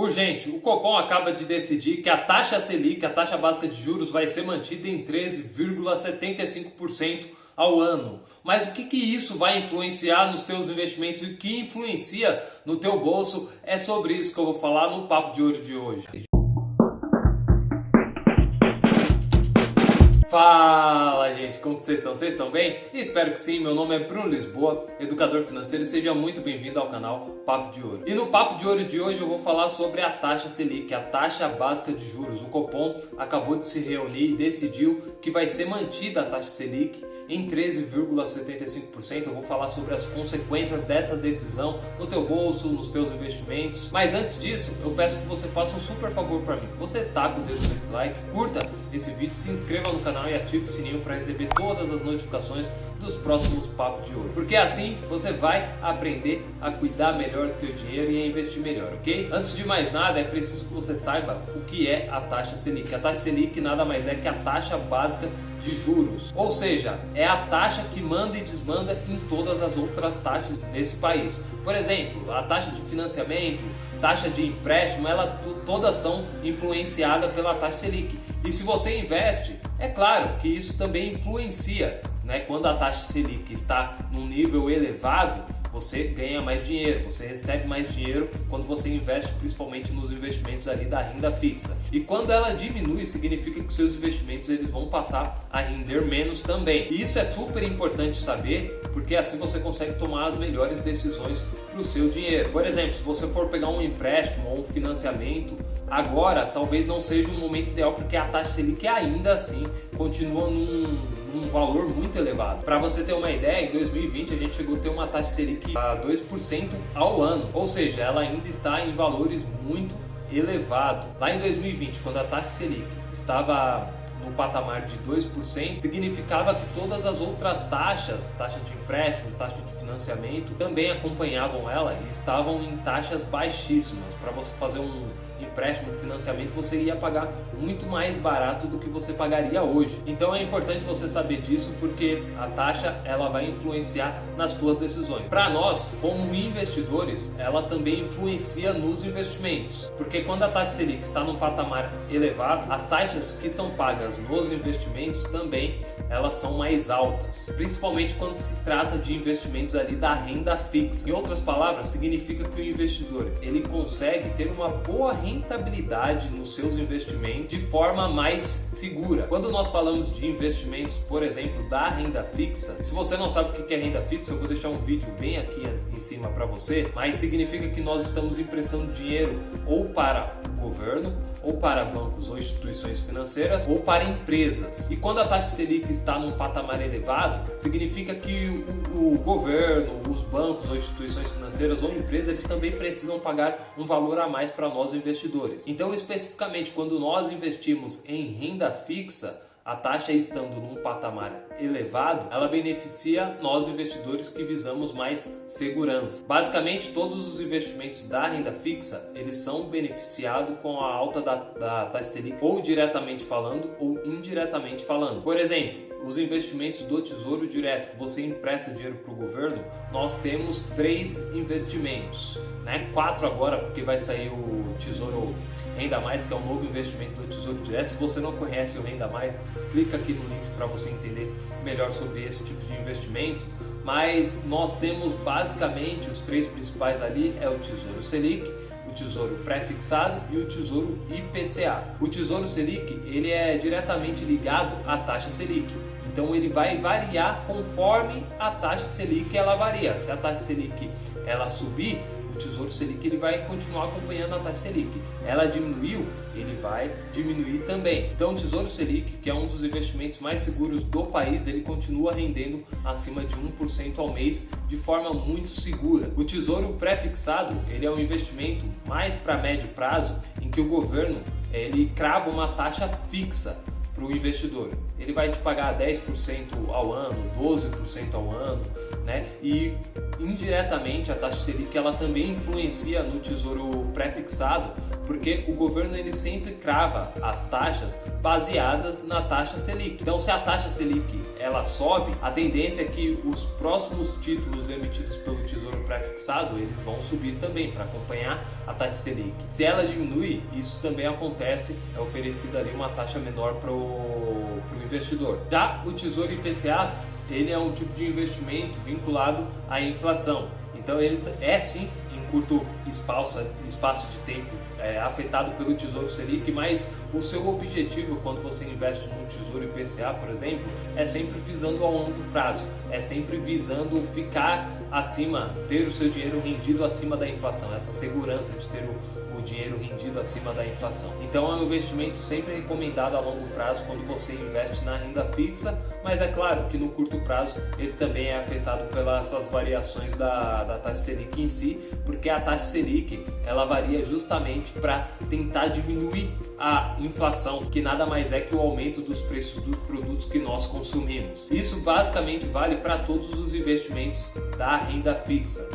Urgente, o Copom acaba de decidir que a taxa Selic, a taxa básica de juros, vai ser mantida em 13,75% ao ano. Mas o que isso vai influenciar nos teus investimentos e o que influencia no teu bolso? É sobre isso que eu vou falar no Papo de Ouro de hoje. Fala, gente, como vocês estão? Vocês estão bem? Espero que sim. Meu nome é Bruno Lisboa, educador financeiro, e seja muito bem-vindo ao canal Papo de Ouro. E no Papo de Ouro de hoje eu vou falar sobre a taxa Selic, a taxa básica de juros. O Copom acabou de se reunir e decidiu que vai ser mantida a taxa Selic em 13,75%. Eu vou falar sobre as consequências dessa decisão no teu bolso, nos teus investimentos. Mas antes disso, eu peço que você faça um super favor para mim, que você taca o dedo nesse like, curta esse vídeo, se inscreva no canal e ative o sininho para receber todas as notificações dos próximos Papos de Ouro. Porque assim você vai aprender a cuidar melhor do teu dinheiro e a investir melhor, ok? Antes de mais nada, é preciso que você saiba o que é a taxa Selic. A taxa Selic nada mais é que a taxa básica de juros, ou seja, é a taxa que manda e desmanda em todas as outras taxas nesse país. Por exemplo, a taxa de financiamento, taxa de empréstimo, todas são influenciadas pela taxa Selic. E se você investe, é claro que isso também influencia, né? Quando a taxa Selic está num nível elevado, você ganha mais dinheiro, você recebe mais dinheiro quando você investe, principalmente nos investimentos ali da renda fixa. E quando ela diminui, significa que seus investimentos eles vão passar a render menos também. E isso é super importante saber, porque assim você consegue tomar as melhores decisões para o seu dinheiro. Por exemplo, se você for pegar um empréstimo ou um financiamento, agora talvez não seja um momento ideal, porque a taxa Selic ainda assim continua num valor muito elevado. Para você ter uma ideia, em 2020 a gente chegou a ter uma taxa Selic a 2% ao ano, ou seja, ela ainda está em valores muito elevados. Lá em 2020, quando a taxa Selic estava no patamar de 2%, significava que todas as outras taxas, taxa de empréstimo, taxa de financiamento, também acompanhavam ela e estavam em taxas baixíssimas. Para você fazer um empréstimo, um financiamento, você ia pagar muito mais barato do que você pagaria hoje. Então é importante você saber disso, porque a taxa ela vai influenciar nas suas decisões. Para nós, como investidores, ela também influencia nos investimentos, porque quando a taxa Selic está num patamar elevado, as taxas que são pagas nos investimentos também elas são mais altas, principalmente quando se trata de investimentos ali da renda fixa. Em outras palavras, significa que o investidor ele consegue ter uma boa rentabilidade nos seus investimentos de forma mais segura. Quando nós falamos de investimentos, por exemplo, da renda fixa, se você não sabe o que é renda fixa, eu vou deixar um vídeo bem aqui em cima para você, mas significa que nós estamos emprestando dinheiro ou para o governo, ou para bancos ou instituições financeiras, ou para empresas. E quando a taxa Selic está num patamar elevado, significa que o governo, os bancos ou instituições financeiras ou empresas, eles também precisam pagar um valor a mais para nós investidores. Então, especificamente, quando nós investimos em renda fixa, a taxa estando num patamar elevado, ela beneficia nós investidores que visamos mais segurança. Basicamente, todos os investimentos da renda fixa, eles são beneficiados com a alta da taxa Selic, ou diretamente falando ou indiretamente falando. Por exemplo, os investimentos do Tesouro Direto, que você empresta dinheiro para o governo, nós temos 3 investimentos, né? 4 agora, porque vai sair o Tesouro Renda Mais, que é um novo investimento do Tesouro Direto. Se você não conhece o Renda Mais, clica aqui no link para você entender melhor sobre esse tipo de investimento. Mas nós temos basicamente os 3 principais ali, é o Tesouro Selic, o Tesouro Pré-Fixado e o Tesouro IPCA. O Tesouro Selic ele é diretamente ligado à taxa Selic. Então ele vai variar conforme a taxa Selic ela varia. Se a taxa Selic ela subir, o Tesouro Selic ele vai continuar acompanhando a taxa Selic. Ela diminuiu, ele vai diminuir também. Então o Tesouro Selic, que é um dos investimentos mais seguros do país, ele continua rendendo acima de 1% ao mês de forma muito segura. O Tesouro Pré-Fixado, ele é um investimento mais para médio prazo, em que o governo ele crava uma taxa fixa para o investidor. Ele vai te pagar 10% ao ano, 12% ao ano, né? E indiretamente a taxa Selic ela também influencia no Tesouro Pré-Fixado, Porque o governo ele sempre crava as taxas baseadas na taxa Selic. Então, se a taxa Selic ela sobe, a tendência é que os próximos títulos emitidos pelo Tesouro Pré-fixado eles vão subir também para acompanhar a taxa Selic. Se ela diminui, isso também acontece, é oferecida ali uma taxa menor para o investidor. Já o Tesouro IPCA, ele é um tipo de investimento vinculado à inflação. Então ele é sim em curto espaço de tempo afetado pelo Tesouro Selic, mas o seu objetivo quando você investe num Tesouro IPCA, por exemplo, é sempre visando ao longo prazo, é sempre visando ficar acima, ter o seu dinheiro rendido acima da inflação, essa segurança de ter o dinheiro rendido acima da inflação. Então é um investimento sempre recomendado a longo prazo quando você investe na renda fixa, mas é claro que no curto prazo ele também é afetado pelas essas variações da taxa Selic em si, porque a taxa Selic ela varia justamente para tentar diminuir a inflação, que nada mais é que o aumento dos preços dos produtos que nós consumimos. Isso basicamente vale para todos os investimentos da renda fixa.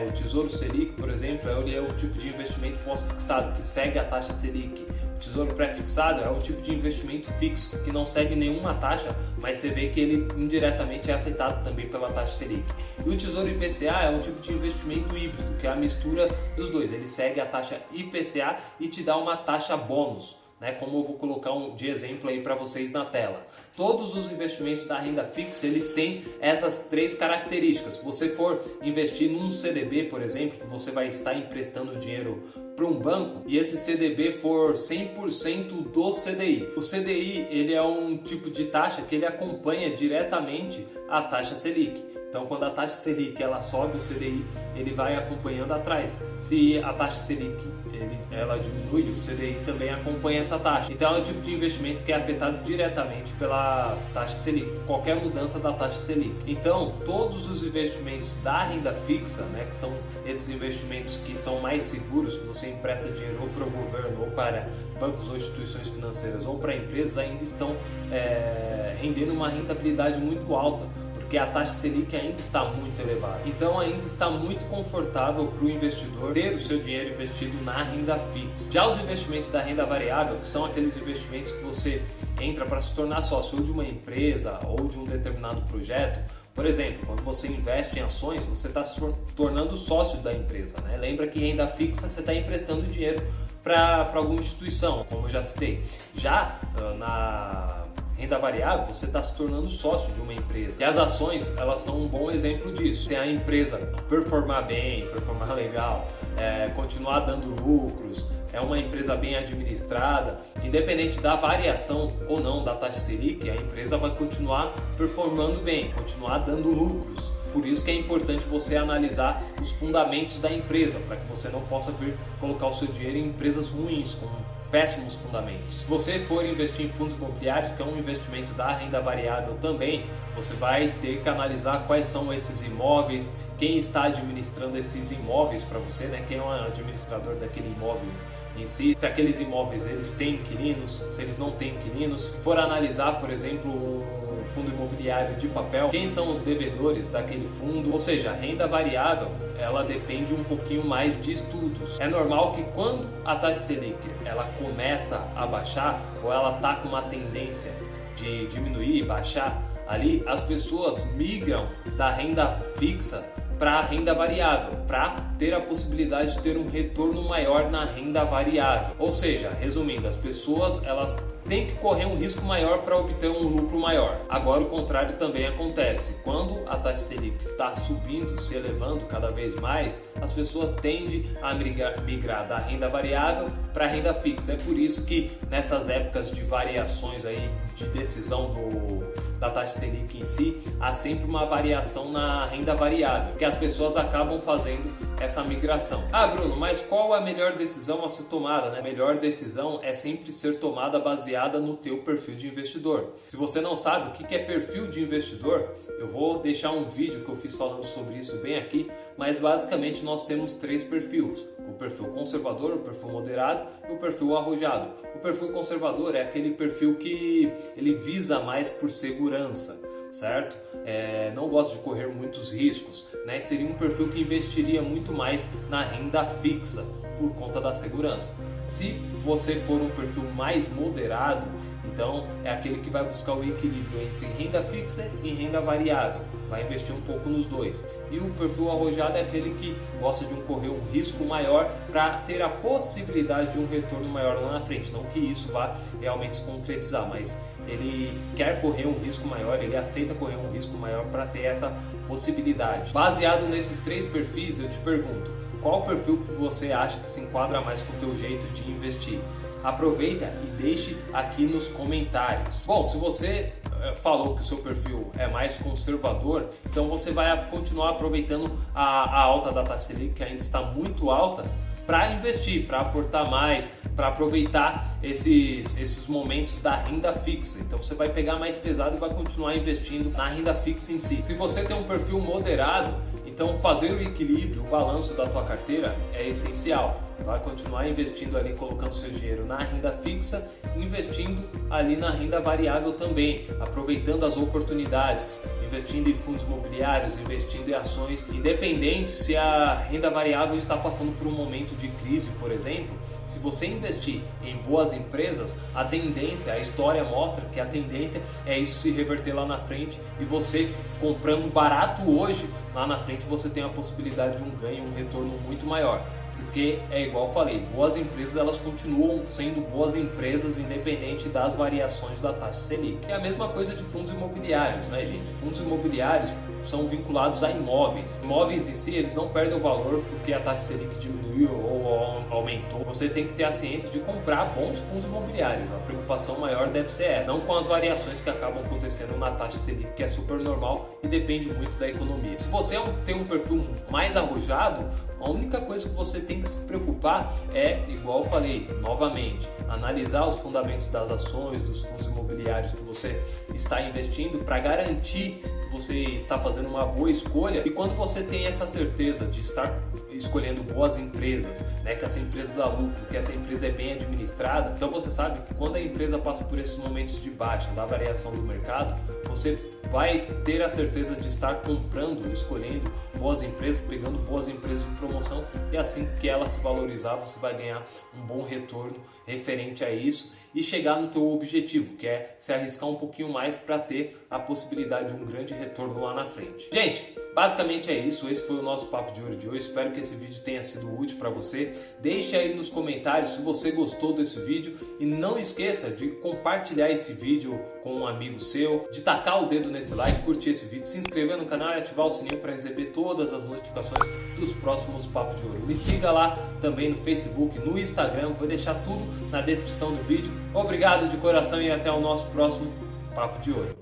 O Tesouro Selic, por exemplo, ele é um tipo de investimento pós-fixado que segue a taxa Selic. O Tesouro Pré-fixado é um tipo de investimento fixo que não segue nenhuma taxa, mas você vê que ele indiretamente é afetado também pela taxa Selic. E o Tesouro IPCA é um tipo de investimento híbrido, que é a mistura dos dois. Ele segue a taxa IPCA e te dá uma taxa bônus, como eu vou colocar de exemplo aí para vocês na tela. Todos os investimentos da renda fixa, eles têm essas três características. Se você for investir num CDB, por exemplo, que você vai estar emprestando dinheiro para um banco e esse CDB for 100% do CDI. O CDI, ele é um tipo de taxa que ele acompanha diretamente a taxa Selic. Então, quando a taxa Selic ela sobe, o CDI ele vai acompanhando atrás. Se a taxa Selic ela diminui, o CDI também acompanha essa taxa. Então, é um tipo de investimento que é afetado diretamente pela taxa Selic, qualquer mudança da taxa Selic. Então, todos os investimentos da renda fixa, que são esses investimentos que são mais seguros, que você empresta dinheiro ou para o governo, ou para bancos ou instituições financeiras, ou para empresas, ainda estão rendendo uma rentabilidade muito alta, porque a taxa Selic ainda está muito elevada. Então ainda está muito confortável para o investidor ter o seu dinheiro investido na renda fixa. Já os investimentos da renda variável, que são aqueles investimentos que você entra para se tornar sócio ou de uma empresa ou de um determinado projeto. Por exemplo, quando você investe em ações, você está se tornando sócio da empresa. Lembra que renda fixa você está emprestando dinheiro para alguma instituição, como eu já citei. Já na renda variável, você está se tornando sócio de uma empresa. E as ações, elas são um bom exemplo disso. Se a empresa performar bem, performar legal, continuar dando lucros, é uma empresa bem administrada, independente da variação ou não da taxa Selic, a empresa vai continuar performando bem, continuar dando lucros. Por isso que é importante você analisar os fundamentos da empresa, para que você não possa vir colocar o seu dinheiro em empresas ruins, com péssimos fundamentos. Se você for investir em fundos imobiliários, que é um investimento da renda variável também, você vai ter que analisar quais são esses imóveis, quem está administrando esses imóveis para você, quem é o administrador daquele imóvel em si, se aqueles imóveis eles têm inquilinos, se eles não têm inquilinos. Se for analisar, por exemplo, um fundo imobiliário de papel, quem são os devedores daquele fundo, ou seja, a renda variável ela depende um pouquinho mais de estudos. É normal que quando a taxa Selic ela começa a baixar, ou ela está com uma tendência de diminuir, baixar, ali as pessoas migram da renda fixa para a renda variável, para ter a possibilidade de ter um retorno maior na renda variável. Ou seja, resumindo, as pessoas elas têm que correr um risco maior para obter um lucro maior. Agora o contrário também acontece. Quando a taxa Selic está subindo, se elevando cada vez mais, as pessoas tendem a migrar da renda variável para a renda fixa. É por isso que nessas épocas de variações aí de decisão da taxa Selic em si, há sempre uma variação na renda variável, porque as pessoas acabam fazendo essa migração. Ah, Bruno, mas qual é a melhor decisão a ser tomada? A melhor decisão é sempre ser tomada baseada no teu perfil de investidor. Se você não sabe o que é perfil de investidor, eu vou deixar um vídeo que eu fiz falando sobre isso bem aqui, mas basicamente nós temos três perfis: o perfil conservador, o perfil moderado e o perfil arrojado. O perfil conservador é aquele perfil que ele visa mais por segurança, certo? Não gosta de correr muitos riscos, Seria um perfil que investiria muito mais na renda fixa. por conta da segurança. Se você for um perfil mais moderado, então é aquele que vai buscar o equilíbrio entre renda fixa e renda variável, vai investir um pouco nos dois. E o perfil arrojado é aquele que gosta de correr um risco maior para ter a possibilidade de um retorno maior lá na frente. Não que isso vá realmente se concretizar, mas ele quer correr um risco maior, ele aceita correr um risco maior para ter essa possibilidade. Baseado nesses três perfis, eu te pergunto, qual perfil que você acha que se enquadra mais com o teu jeito de investir? Aproveita e deixe aqui nos comentários. Bom, se você falou que o seu perfil é mais conservador, então você vai continuar aproveitando a alta da taxa Selic, que ainda está muito alta, para investir, para aportar mais, para aproveitar esses momentos da renda fixa. Então você vai pegar mais pesado e vai continuar investindo na renda fixa em si. Se você tem um perfil moderado, então fazer o equilíbrio, o balanço da tua carteira é essencial. Vai continuar investindo ali, colocando seu dinheiro na renda fixa, investindo ali na renda variável também, aproveitando as oportunidades, investindo em fundos imobiliários, investindo em ações, independente se a renda variável está passando por um momento de crise, por exemplo. Se você investir em boas empresas, a tendência, a história mostra que a tendência é isso se reverter lá na frente, e você comprando barato hoje, lá na frente você tem a possibilidade de um ganho, um retorno muito maior. Porque é igual eu falei, boas empresas elas continuam sendo boas empresas independente das variações da taxa Selic. É a mesma coisa de fundos imobiliários, né, gente? Fundos imobiliários são vinculados a imóveis. Imóveis em si, eles não perdem o valor porque a taxa Selic diminuiu ou aumentou. Você tem que ter a ciência de comprar bons fundos imobiliários. A preocupação maior deve ser essa, não com as variações que acabam acontecendo na taxa Selic, que é super normal e depende muito da economia. Se você tem um perfil mais arrojado, a única coisa que você tem que se preocupar é, igual eu falei, novamente, analisar os fundamentos das ações, dos fundos imobiliários que você está investindo para garantir que você está fazendo uma boa escolha. E quando você tem essa certeza de estar escolhendo boas empresas, né, que essa empresa dá lucro, que essa empresa é bem administrada, então você sabe que quando a empresa passa por esses momentos de baixa, da variação do mercado, você vai ter a certeza de estar comprando, escolhendo boas empresas, pegando boas empresas em promoção, e assim que ela se valorizar, você vai ganhar um bom retorno referente a isso e chegar no teu objetivo, que é se arriscar um pouquinho mais para ter a possibilidade de um grande retorno lá na frente. Gente, basicamente é isso. Esse foi o nosso Papo de Ouro de hoje. Espero que esse vídeo tenha sido útil para você. Deixe aí nos comentários se você gostou desse vídeo e não esqueça de compartilhar esse vídeo com um amigo seu, de tacar o dedo nesse like, curtir esse vídeo, se inscrever no canal e ativar o sininho para receber todas as notificações dos próximos Papos de Ouro. Me siga lá também no Facebook, no Instagram, vou deixar tudo na descrição do vídeo. Obrigado de coração e até o nosso próximo Papo de Ouro.